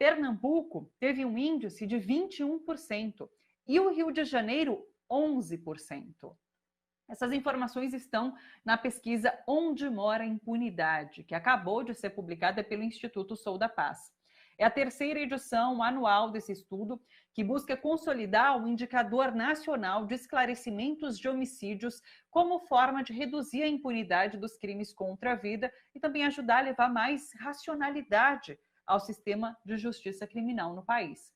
Pernambuco teve um índice de 21% e o Rio de Janeiro, 11%. Essas informações estão na pesquisa Onde Mora a Impunidade, que acabou de ser publicada pelo Instituto Sou da Paz. É a terceira edição anual desse estudo, que busca consolidar o Indicador Nacional de Esclarecimentos de Homicídios como forma de reduzir a impunidade dos crimes contra a vida e também ajudar a levar mais racionalidade ao sistema de justiça criminal no país.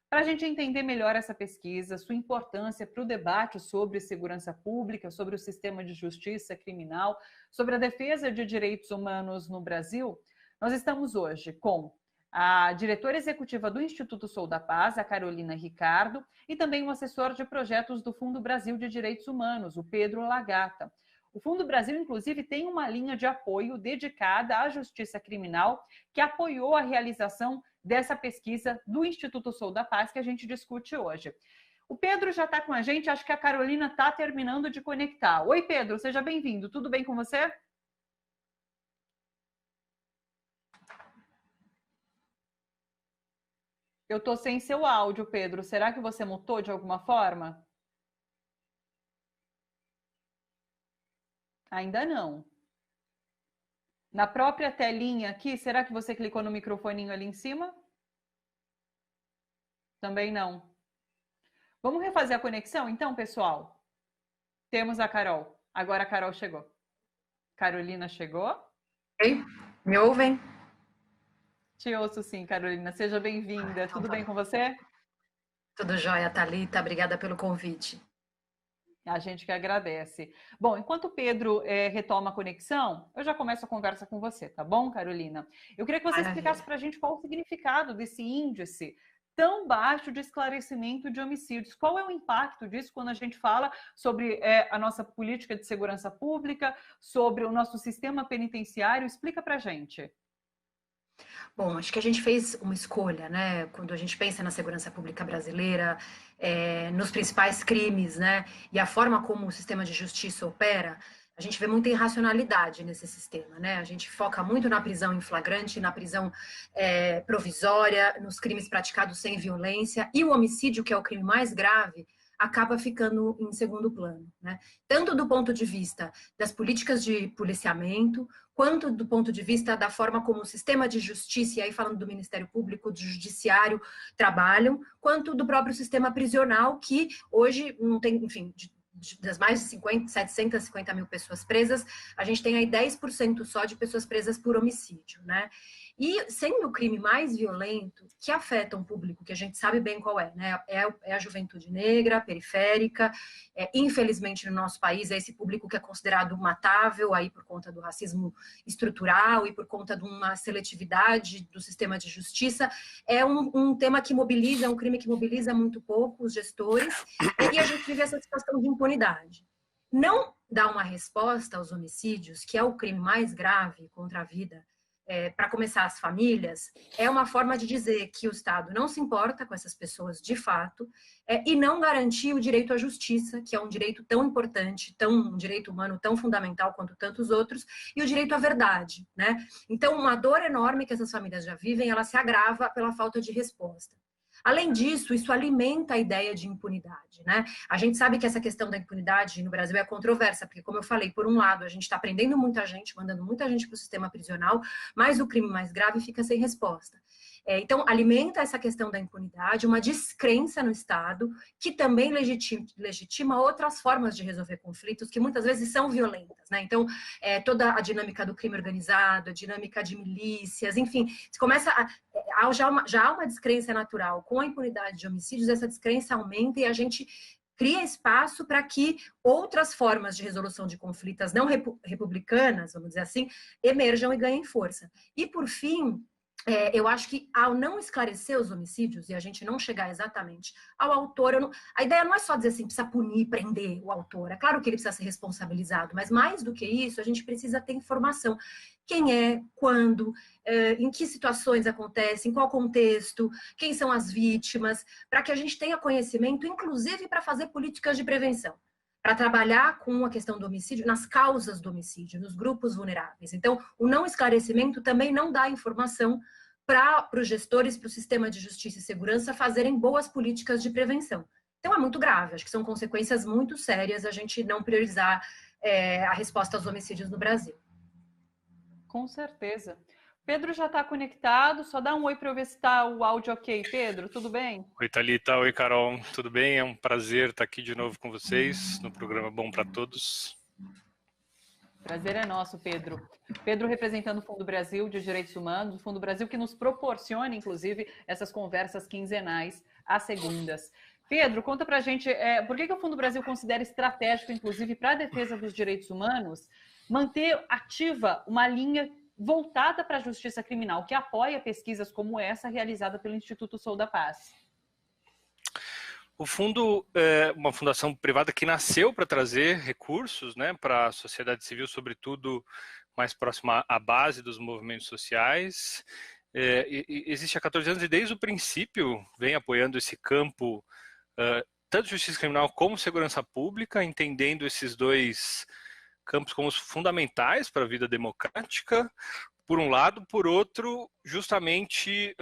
Para a gente entender melhor essa pesquisa, sua importância para o debate sobre segurança pública, sobre o sistema de justiça criminal, sobre a defesa de direitos humanos no Brasil, nós estamos hoje com a diretora executiva do Instituto Sou da Paz, a Carolina Ricardo, e também o assessor de projetos do Fundo Brasil de Direitos Humanos, o Pedro Lagata. O Fundo Brasil, inclusive, tem uma linha de apoio dedicada à justiça criminal que apoiou a realização dessa pesquisa do Instituto Sou da Paz que a gente discute hoje. O Pedro já está com a gente, acho que a Carolina está terminando de conectar. Oi, Pedro, seja bem-vindo. Tudo bem com você? Eu estou sem seu áudio, Pedro. Será que você mutou de alguma forma? Ainda não. Na própria telinha aqui, será que você clicou no microfoninho ali em cima? Também não. Vamos refazer a conexão, então, pessoal? Temos a Carol. Agora a Carol chegou. Carolina chegou? Oi, me ouvem? Te ouço sim, Carolina. Seja bem-vinda. Então, Tudo bem com você? Tudo jóia, Thalita. Obrigada pelo convite. A gente que agradece. Bom, enquanto o Pedro retoma a conexão, eu já começo a conversa com você, tá bom, Carolina? Eu queria que você explicasse para a gente qual o significado desse índice tão baixo de esclarecimento de homicídios. Qual é o impacto disso quando a gente fala sobre a nossa política de segurança pública, sobre o nosso sistema penitenciário? Explica para a gente. Bom, acho que a gente fez uma escolha, né? Quando a gente pensa na segurança pública brasileira, nos principais crimes, né? E a forma como o sistema de justiça opera, a gente vê muita irracionalidade nesse sistema, né? A gente foca muito na prisão em flagrante, na prisão provisória, nos crimes praticados sem violência, e o homicídio, que é o crime mais grave, acaba ficando em segundo plano, né? Tanto do ponto de vista das políticas de policiamento, quanto do ponto de vista da forma como o sistema de justiça, e aí falando do Ministério Público, do Judiciário, trabalham, quanto do próprio sistema prisional, que hoje não tem, enfim, das mais de 750 mil pessoas presas, a gente tem aí 10% só de pessoas presas por homicídio, né? E sendo o crime mais violento, que afeta um público que a gente sabe bem qual é, né? É a juventude negra, periférica, infelizmente no nosso país é esse público que é considerado matável, aí por conta do racismo estrutural e por conta de uma seletividade do sistema de justiça. É um tema que mobiliza, é um crime que mobiliza muito pouco os gestores, e a gente vive essa situação de impunidade. Não dar uma resposta aos homicídios, que é o crime mais grave contra a vida, para começar as famílias, é uma forma de dizer que o Estado não se importa com essas pessoas de fato, e não garantir o direito à justiça, que é um direito tão importante, um direito humano tão fundamental quanto tantos outros, e o direito à verdade, né? Então, uma dor enorme que essas famílias já vivem, ela se agrava pela falta de resposta. Além disso, isso alimenta a ideia de impunidade, né? A gente sabe que essa questão da impunidade no Brasil é controversa, porque, como eu falei, por um lado, a gente está prendendo muita gente, mandando muita gente para o sistema prisional, mas o crime mais grave fica sem resposta. Então, alimenta essa questão da impunidade, uma descrença no Estado, que também legitima outras formas de resolver conflitos, que muitas vezes são violentas, né? Então, toda a dinâmica do crime organizado, a dinâmica de milícias, enfim, se começa já há uma descrença natural. Com a impunidade de homicídios, essa descrença aumenta e a gente cria espaço para que outras formas de resolução de conflitos não republicanas, vamos dizer assim, emerjam e ganhem força. E, por fim, eu acho que ao não esclarecer os homicídios e a gente não chegar exatamente ao autor, a ideia não é só dizer assim, precisa punir, prender o autor. É claro que ele precisa ser responsabilizado, mas mais do que isso, a gente precisa ter informação. Quem é, quando, em que situações acontece, em qual contexto, quem são as vítimas, para que a gente tenha conhecimento, inclusive para fazer políticas de prevenção, para trabalhar com a questão do homicídio, nas causas do homicídio, nos grupos vulneráveis. Então, o não esclarecimento também não dá informação para os gestores, para o sistema de justiça e segurança fazerem boas políticas de prevenção. Então é muito grave, acho que são consequências muito sérias a gente não priorizar a resposta aos homicídios no Brasil. Com certeza. Pedro já está conectado, só dá um oi para eu ver se está o áudio ok. Pedro, tudo bem? Oi, Thalita, oi, Carol, tudo bem? É um prazer estar aqui de novo com vocês no programa Bom para Todos. Prazer é nosso, Pedro. Pedro representando o Fundo Brasil de Direitos Humanos, o Fundo Brasil que nos proporciona, inclusive, essas conversas quinzenais às segundas. Pedro, conta pra gente por que o Fundo Brasil considera estratégico, inclusive, para a defesa dos direitos humanos, manter ativa uma linha voltada para a justiça criminal, que apoia pesquisas como essa realizada pelo Instituto Sou da Paz. O fundo é uma fundação privada que nasceu para trazer recursos, né, para a sociedade civil, sobretudo mais próxima à base dos movimentos sociais. Existe há 14 anos e desde o princípio vem apoiando esse campo, tanto justiça criminal como segurança pública, entendendo esses dois campos como fundamentais para a vida democrática, por um lado. Por outro, justamente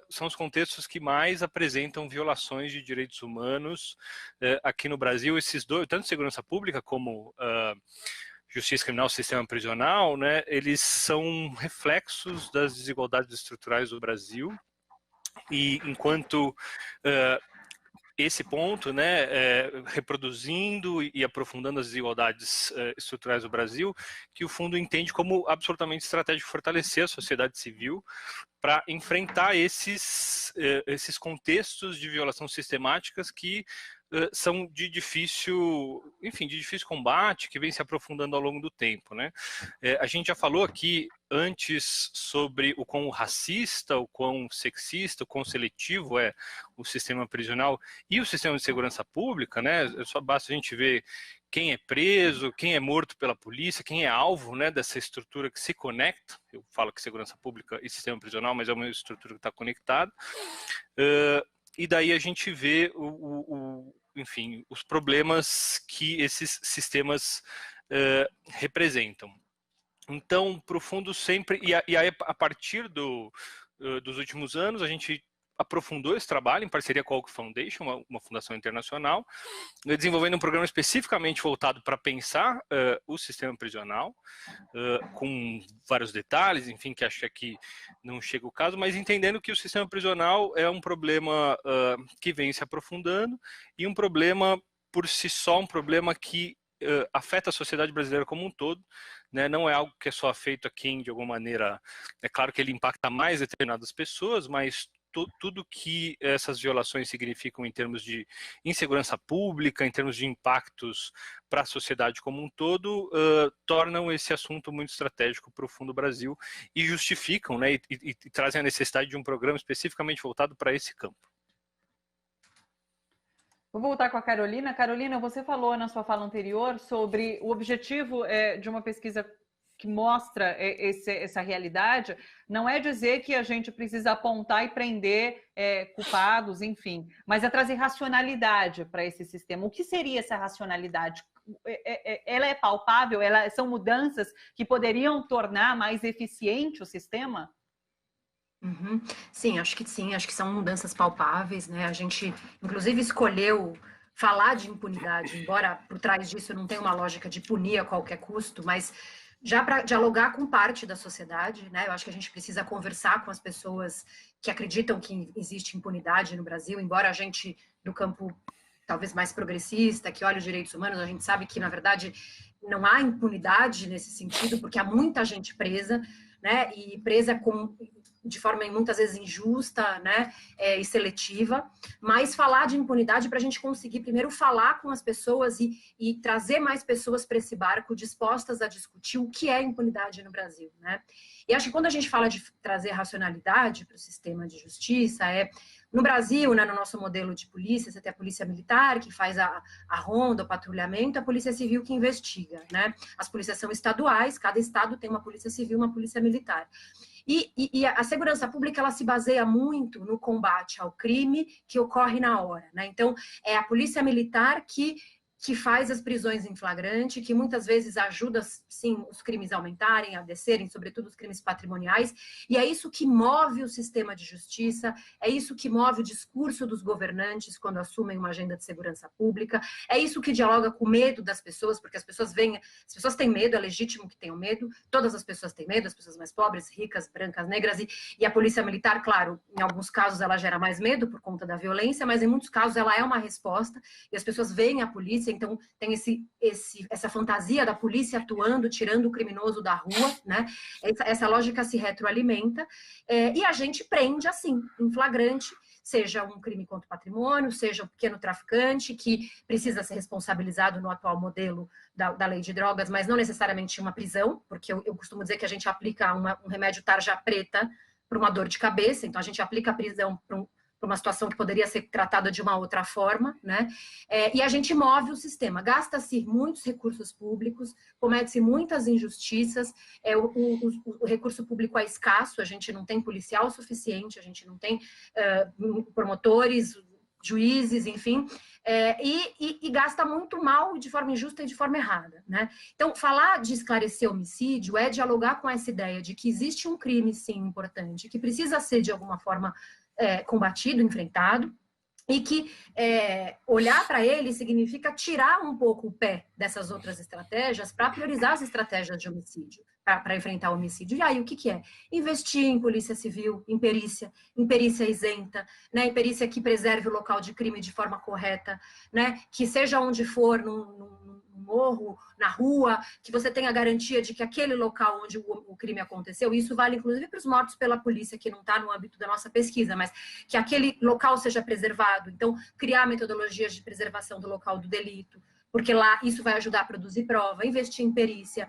são os contextos que mais apresentam violações de direitos humanos aqui no Brasil. Esses dois, tanto segurança pública como justiça criminal, sistema prisional, né, eles são reflexos das desigualdades estruturais do Brasil. E enquanto esse ponto, né, reproduzindo e aprofundando as desigualdades estruturais do Brasil, que o fundo entende como absolutamente estratégico fortalecer a sociedade civil para enfrentar esses contextos de violação sistemáticas que são de difícil combate, que vem se aprofundando ao longo do tempo, né? A gente já falou aqui antes sobre o quão racista, o quão sexista, o quão seletivo é o sistema prisional e o sistema de segurança pública, né? Só basta a gente ver quem é preso, quem é morto pela polícia, quem é alvo, né, dessa estrutura que se conecta. Eu falo que segurança pública e sistema prisional, mas é uma estrutura que está conectada. E daí a gente vê enfim, os problemas que esses sistemas representam. Então, para o fundo sempre, e aí a partir dos últimos anos, a gente aprofundou esse trabalho em parceria com a Oak Foundation, uma fundação internacional, desenvolvendo um programa especificamente voltado para pensar o sistema prisional, com vários detalhes, enfim, que acho que aqui não chega o caso, mas entendendo que o sistema prisional é um problema que vem se aprofundando e um problema por si só, um problema que afeta a sociedade brasileira como um todo, né? Não é algo que é só feito a quem, de alguma maneira, é claro que ele impacta mais determinadas pessoas, mas tudo que essas violações significam em termos de insegurança pública, em termos de impactos para a sociedade como um todo, tornam esse assunto muito estratégico para o Fundo Brasil e justificam, né, e trazem a necessidade de um programa especificamente voltado para esse campo. Vou voltar com a Carolina. Carolina, você falou na sua fala anterior sobre o objetivo de uma pesquisa que mostra essa realidade, não é dizer que a gente precisa apontar e prender culpados, enfim, mas é trazer racionalidade para esse sistema. O que seria essa racionalidade? Ela é palpável? São mudanças que poderiam tornar mais eficiente o sistema? Uhum. Sim, acho que são mudanças palpáveis, né? A gente, inclusive, escolheu falar de impunidade, embora por trás disso não tenha uma lógica de punir a qualquer custo, mas já para dialogar com parte da sociedade, né? Eu acho que a gente precisa conversar com as pessoas que acreditam que existe impunidade no Brasil, embora a gente, do campo talvez mais progressista, que olha os direitos humanos, a gente sabe que, na verdade, não há impunidade nesse sentido, porque há muita gente presa, né? E presa de forma muitas vezes injusta, né, e seletiva, mas falar de impunidade para a gente conseguir primeiro falar com as pessoas e trazer mais pessoas para esse barco dispostas a discutir o que é impunidade no Brasil, né? E acho que quando a gente fala de trazer racionalidade para o sistema de justiça, no Brasil, né, no nosso modelo de polícia, você tem a polícia militar que faz a ronda, o patrulhamento, a polícia civil que investiga, né? As polícias são estaduais, cada estado tem uma polícia civil, uma polícia militar. E a segurança pública, ela se baseia muito no combate ao crime que ocorre na hora, né? Então, é a polícia militar que que faz as prisões em flagrante, que muitas vezes ajuda, sim, os crimes a aumentarem, a descerem, sobretudo os crimes patrimoniais, e é isso que move o sistema de justiça, é isso que move o discurso dos governantes quando assumem uma agenda de segurança pública, é isso que dialoga com o medo das pessoas, porque as pessoas têm medo, é legítimo que tenham medo, todas as pessoas têm medo, as pessoas mais pobres, ricas, brancas, negras, e a polícia militar, claro, em alguns casos ela gera mais medo por conta da violência, mas em muitos casos ela é uma resposta, e as pessoas veem a polícia, então tem essa fantasia da polícia atuando, tirando o criminoso da rua, né? Essa lógica se retroalimenta, e a gente prende assim, em flagrante, seja um crime contra o patrimônio, seja um pequeno traficante que precisa ser responsabilizado no atual modelo da lei de drogas, mas não necessariamente uma prisão, porque eu costumo dizer que a gente aplica um remédio tarja preta para uma dor de cabeça, então a gente aplica a prisão para uma situação que poderia ser tratada de uma outra forma, né? E a gente move o sistema, gasta-se muitos recursos públicos, comete-se muitas injustiças, o recurso público é escasso, a gente não tem policial suficiente, a gente não tem promotores, juízes, enfim, e gasta muito mal de forma injusta e de forma errada, né? Então, falar de esclarecer homicídio é dialogar com essa ideia de que existe um crime, sim, importante, que precisa ser, de alguma forma, combatido, enfrentado, e que olhar para ele significa tirar um pouco o pé dessas outras estratégias para priorizar as estratégias de homicídio, para enfrentar o homicídio. E aí, o que é? Investir em polícia civil, em perícia isenta, né? Em perícia que preserve o local de crime de forma correta, né? Que seja onde for, num morro, na rua, que você tenha garantia de que aquele local onde o crime aconteceu, isso vale inclusive para os mortos pela polícia, que não está no âmbito da nossa pesquisa, mas que aquele local seja preservado. Então, criar metodologias de preservação do local do delito, porque lá isso vai ajudar a produzir prova, investir em perícia,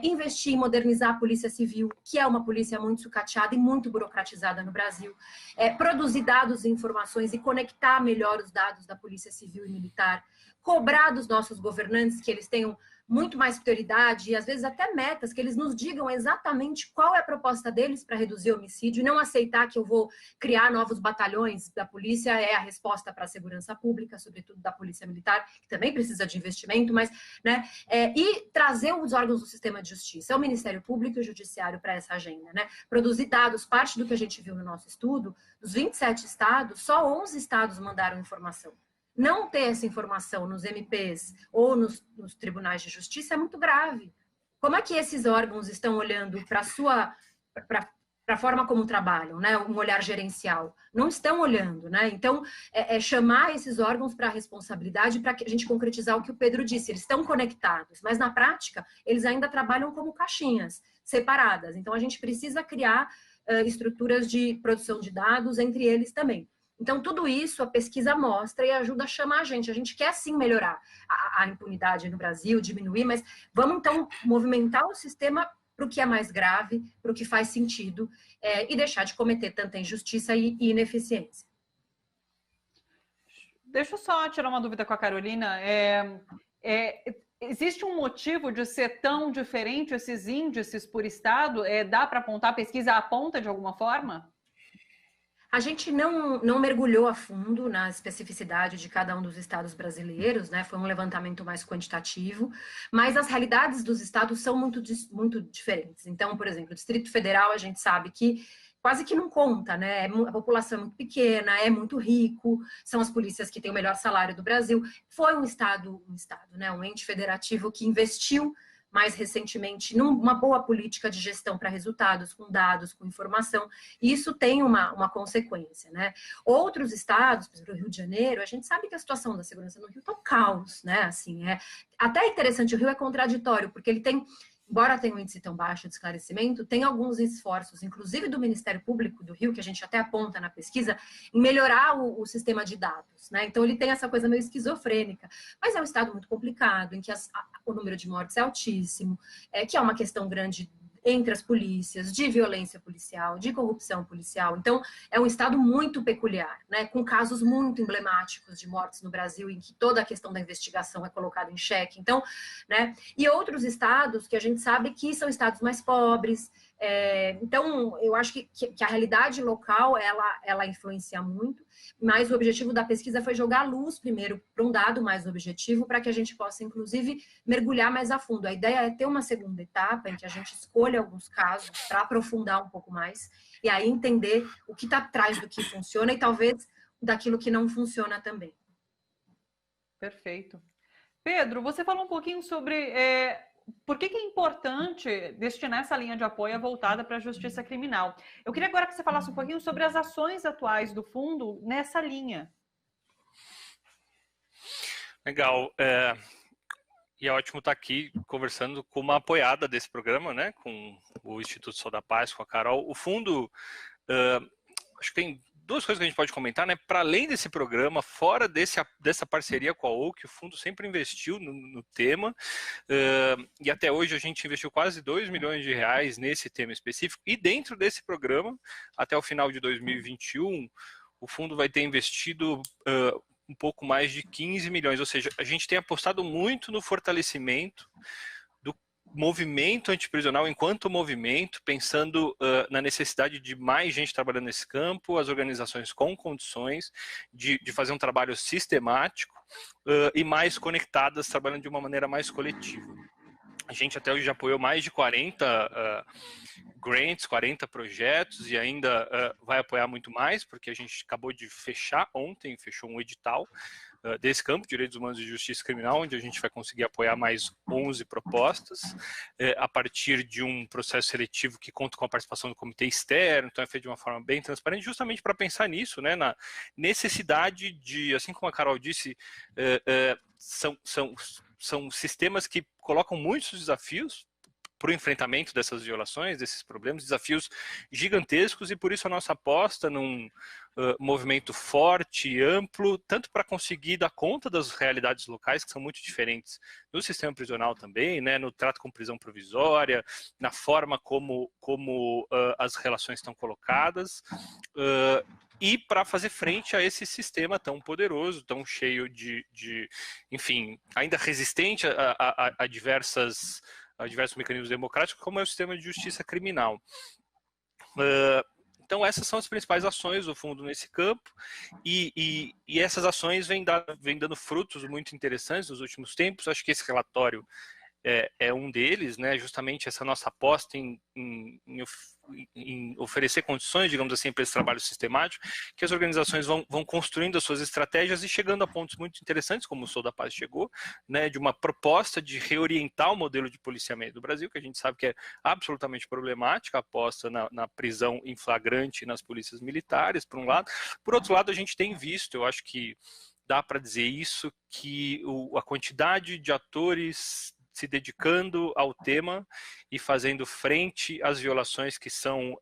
investir em modernizar a polícia civil, que é uma polícia muito sucateada e muito burocratizada no Brasil, produzir dados e informações e conectar melhor os dados da polícia civil e militar, cobrar dos nossos governantes que eles tenham muito mais prioridade e às vezes até metas, que eles nos digam exatamente qual é a proposta deles para reduzir o homicídio e não aceitar que eu vou criar novos batalhões da polícia, é a resposta para a segurança pública, sobretudo da polícia militar, que também precisa de investimento, mas, né, e trazer os órgãos do sistema de justiça, o Ministério Público e o Judiciário para essa agenda, né, produzir dados, parte do que a gente viu no nosso estudo, dos 27 estados, só 11 estados mandaram informação. Não ter essa informação nos MPs ou nos tribunais de justiça é muito grave. Como é que esses órgãos estão olhando para a forma como trabalham, né? Um olhar gerencial? Não estão olhando, né? Então, chamar esses órgãos para a responsabilidade para a gente concretizar o que o Pedro disse. Eles estão conectados, mas na prática, eles ainda trabalham como caixinhas separadas. Então, a gente precisa criar estruturas de produção de dados entre eles também. Então, tudo isso a pesquisa mostra e ajuda a chamar a gente. A gente quer, sim, melhorar a impunidade no Brasil, diminuir, mas vamos, então, movimentar o sistema para o que é mais grave, para o que faz sentido, e deixar de cometer tanta injustiça e ineficiência. Deixa eu só tirar uma dúvida com a Carolina. Existe um motivo de ser tão diferente esses índices por estado? Dá para apontar, a pesquisa aponta de alguma forma? A gente não mergulhou a fundo na especificidade de cada um dos estados brasileiros, né? Foi um levantamento mais quantitativo, mas as realidades dos estados são muito, muito diferentes. Então, por exemplo, o Distrito Federal, a gente sabe que quase que não conta, né? A população é muito pequena, é muito rico, são as polícias que têm o melhor salário do Brasil. Foi um estado, né? Um ente federativo que investiu mais recentemente numa boa política de gestão para resultados, com dados, com informação, e isso tem uma consequência, né? Outros estados, por exemplo, o Rio de Janeiro, a gente sabe que a situação da segurança no Rio está um caos, né? Assim, até interessante, o Rio é contraditório, porque ele tem, embora tenha um índice tão baixo de esclarecimento, tem alguns esforços, inclusive do Ministério Público do Rio, que a gente até aponta na pesquisa, em melhorar o sistema de dados, né? Então, ele tem essa coisa meio esquizofrênica, mas é um estado muito complicado, em que o número de mortes é altíssimo, que é uma questão grande entre as polícias, de violência policial, de corrupção policial. Então, é um estado muito peculiar, né, com casos muito emblemáticos de mortes no Brasil, em que toda a questão da investigação é colocada em xeque. Então, né, e outros estados que a gente sabe que são estados mais pobres, Então, eu acho que a realidade local, ela influencia muito, mas o objetivo da pesquisa foi jogar a luz primeiro para um dado mais objetivo, para que a gente possa, inclusive, mergulhar mais a fundo. A ideia é ter uma segunda etapa em que a gente escolha alguns casos para aprofundar um pouco mais e aí entender o que está atrás do que funciona e talvez daquilo que não funciona também. Perfeito. Pedro, você falou um pouquinho sobre por que é importante destinar essa linha de apoio voltada para a justiça criminal. Eu queria agora que você falasse um pouquinho sobre as ações atuais do fundo nessa linha. Legal. E é ótimo estar aqui conversando com uma apoiada desse programa, né, com o Instituto Sol da Paz, com a Carol. O fundo, acho que tem duas coisas que a gente pode comentar, né? Para além desse programa, fora dessa parceria com a OAK, o fundo sempre investiu no tema, e até hoje a gente investiu quase 2 milhões de reais nesse tema específico, e dentro desse programa, até o final de 2021, o fundo vai ter investido um pouco mais de 15 milhões, ou seja, a gente tem apostado muito no fortalecimento movimento antiprisional enquanto movimento, pensando na necessidade de mais gente trabalhando nesse campo, as organizações com condições de fazer um trabalho sistemático e mais conectadas, trabalhando de uma maneira mais coletiva. A gente até hoje já apoiou mais de 40 grants, 40 projetos e ainda vai apoiar muito mais, porque a gente acabou de fechou um edital desse campo, Direitos Humanos e Justiça Criminal, onde a gente vai conseguir apoiar mais 11 propostas, a partir de um processo seletivo que conta com a participação do comitê externo, então é feito de uma forma bem transparente, justamente para pensar nisso, né, na necessidade de, assim como a Carol disse, são sistemas que colocam muitos desafios para o enfrentamento dessas violações, desses problemas, desafios gigantescos, e por isso a nossa aposta num movimento forte e amplo, tanto para conseguir dar conta das realidades locais, que são muito diferentes no sistema prisional também, né, no trato com prisão provisória, na forma como as relações estão colocadas, e para fazer frente a esse sistema tão poderoso, tão cheio enfim, ainda resistente a diversos mecanismos democráticos, como é o sistema de justiça criminal. Então, essas são as principais ações do fundo nesse campo, e essas ações vêm dando frutos muito interessantes nos últimos tempos. Acho que esse relatório é um deles, né? Justamente essa nossa aposta em oferecer condições, digamos assim, para esse trabalho sistemático, que as organizações vão construindo as suas estratégias e chegando a pontos muito interessantes, como o Sol da Paz chegou, né, de uma proposta de reorientar o modelo de policiamento do Brasil, que a gente sabe que é absolutamente problemática, a aposta na prisão em flagrante nas polícias militares, por um lado. Por outro lado, a gente tem visto, eu acho que dá para dizer isso, que a quantidade de atores se dedicando ao tema e fazendo frente às violações que são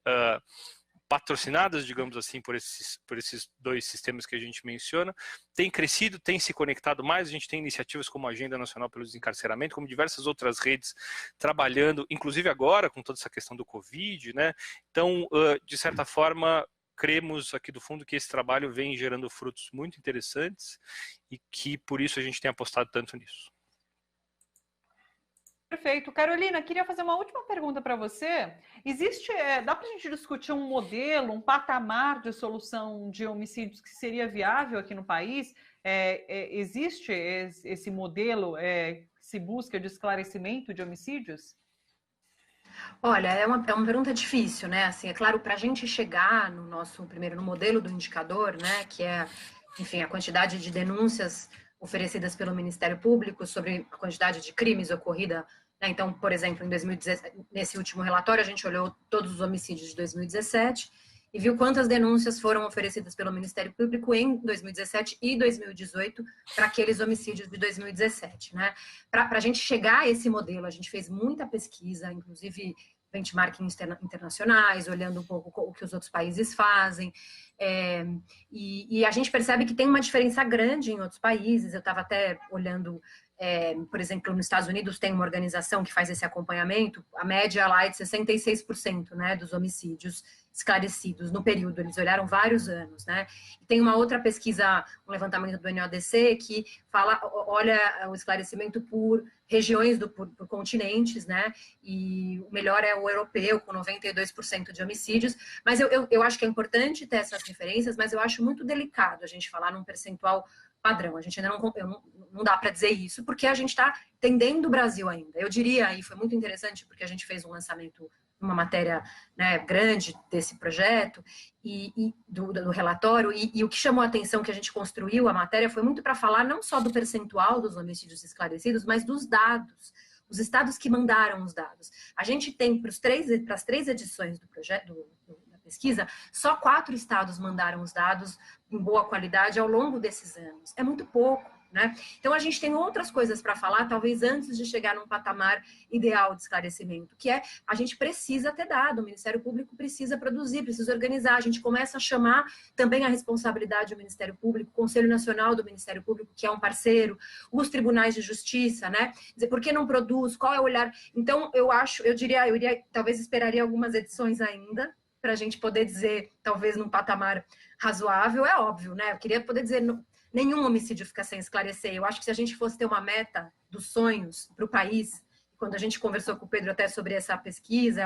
patrocinadas, digamos assim, por esses dois sistemas que a gente menciona, tem crescido, tem se conectado mais. A gente tem iniciativas como a Agenda Nacional pelo Desencarceramento, como diversas outras redes trabalhando, inclusive agora com toda essa questão do Covid, né? Então, de certa forma, cremos aqui do fundo que esse trabalho vem gerando frutos muito interessantes e que por isso a gente tem apostado tanto nisso. Perfeito. Carolina, queria fazer uma última pergunta para você. Dá para a gente discutir um modelo, um patamar de solução de homicídios que seria viável aqui no país? Existe esse modelo que se busca de esclarecimento de homicídios? Olha, é uma pergunta difícil, né? Assim, é claro, para a gente chegar no modelo do indicador, né, que é, enfim, a quantidade de denúncias oferecidas pelo Ministério Público sobre a quantidade de crimes ocorrida. Então, por exemplo, em 2017, nesse último relatório, a gente olhou todos os homicídios de 2017 e viu quantas denúncias foram oferecidas pelo Ministério Público em 2017 e 2018 para aqueles homicídios de 2017, né? Para a gente chegar a esse modelo, a gente fez muita pesquisa, inclusive benchmarking internacionais, olhando um pouco o que os outros países fazem, e a gente percebe que tem uma diferença grande em outros países. Eu estava até olhando Por exemplo, nos Estados Unidos tem uma organização que faz esse acompanhamento, a média lá é de 66%, né, dos homicídios esclarecidos no período, eles olharam vários anos, né? E tem uma outra pesquisa, um levantamento do NODC, que olha o esclarecimento por regiões, por continentes, né? E o melhor é o europeu, com 92% de homicídios, mas eu acho que é importante ter essas referências, mas eu acho muito delicado a gente falar num percentual padrão. A gente ainda não dá para dizer isso, porque a gente está entendendo o Brasil ainda. Eu diria, e foi muito interessante, porque a gente fez um lançamento, uma matéria, né, grande desse projeto, e do relatório, e o que chamou a atenção que a gente construiu a matéria foi muito para falar não só do percentual dos homicídios esclarecidos, mas dos dados, os estados que mandaram os dados. A gente tem, para as 3 edições do projeto, da pesquisa, só 4 estados mandaram os dados em boa qualidade ao longo desses anos. É muito pouco, né? Então, a gente tem outras coisas para falar, talvez antes de chegar num patamar ideal de esclarecimento, que é, a gente precisa ter dado, o Ministério Público precisa produzir, precisa organizar, a gente começa a chamar também a responsabilidade do Ministério Público, o Conselho Nacional do Ministério Público, que é um parceiro, os tribunais de justiça, né? Dizer, por que não produz? Qual é o olhar? Então, eu talvez esperaria algumas edições ainda, para a gente poder dizer, talvez num patamar razoável, é óbvio, né? Eu queria poder dizer, nenhum homicídio fica sem esclarecer. Eu acho que se a gente fosse ter uma meta dos sonhos para o país, quando a gente conversou com o Pedro até sobre essa pesquisa,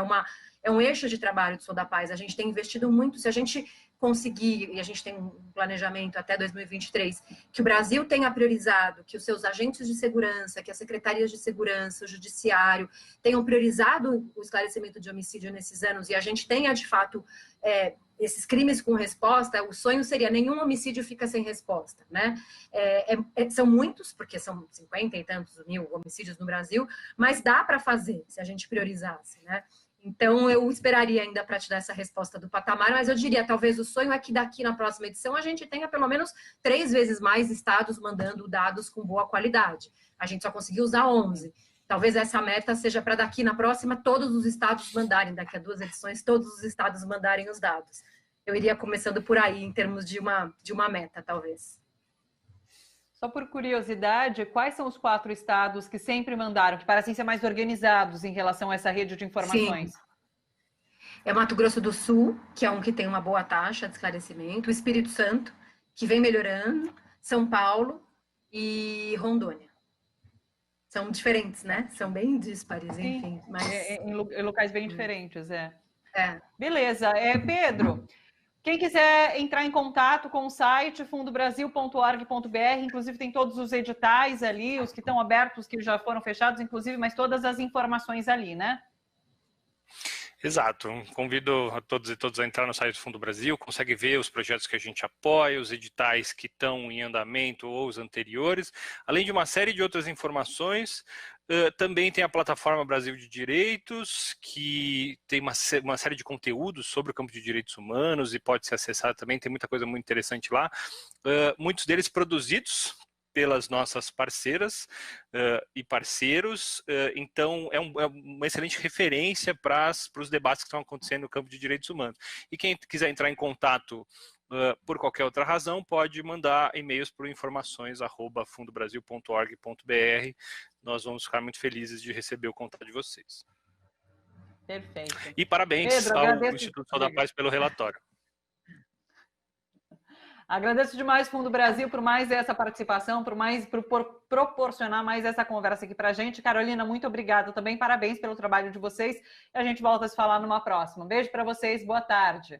é um eixo de trabalho do Sou da Paz. A gente tem investido muito, se a gente conseguir, e a gente tem um planejamento até 2023, que o Brasil tenha priorizado, que os seus agentes de segurança, que as secretarias de segurança, o judiciário, tenham priorizado o esclarecimento de homicídio nesses anos, e a gente tenha, de fato, esses crimes com resposta, o sonho seria nenhum homicídio fica sem resposta, né? São muitos, porque são 50 e tantos mil homicídios no Brasil, mas dá para fazer, se a gente priorizasse, né? Então, eu esperaria ainda para te dar essa resposta do patamar, mas eu diria, talvez o sonho é que daqui na próxima edição a gente tenha pelo menos 3 vezes mais estados mandando dados com boa qualidade. A gente só conseguiu usar 11. Talvez essa meta seja para daqui na próxima todos os estados mandarem, daqui a 2 edições, todos os estados mandarem os dados. Eu iria começando por aí, em termos de uma meta, talvez. Só por curiosidade, quais são os 4 estados que sempre mandaram, que parecem ser mais organizados em relação a essa rede de informações? Sim. É Mato Grosso do Sul, que é um que tem uma boa taxa de esclarecimento, o Espírito Santo, que vem melhorando, São Paulo e Rondônia. São diferentes, né? São bem díspares, enfim. Mas... Em locais bem diferentes, Beleza. Pedro, quem quiser entrar em contato com o site fundobrasil.org.br, inclusive tem todos os editais ali, os que estão abertos, os que já foram fechados, inclusive, mas todas as informações ali, né? Exato. Convido a todos e todas a entrar no site do Fundo Brasil, consegue ver os projetos que a gente apoia, os editais que estão em andamento ou os anteriores, além de uma série de outras informações. Também tem a plataforma Brasil de Direitos, que tem uma série de conteúdos sobre o campo de direitos humanos e pode ser acessado também, tem muita coisa muito interessante lá. Muitos deles produzidos pelas nossas parceiras e parceiros, então é uma excelente referência para os debates que estão acontecendo no campo de direitos humanos. E quem quiser entrar em contato por qualquer outra razão, pode mandar e-mails para informações@fundobrasil.org.br. Nós vamos ficar muito felizes de receber o contato de vocês. Perfeito. E parabéns Pedro, ao Instituto Sou da Paz pelo relatório. Agradeço demais, Fundo Brasil, por mais essa participação, por proporcionar mais essa conversa aqui para a gente. Carolina, muito obrigada também. Parabéns pelo trabalho de vocês. E a gente volta a se falar numa próxima. Um beijo para vocês. Boa tarde.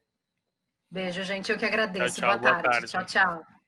Beijo, gente. Eu que agradeço. Tchau, boa tarde. Tchau, tchau.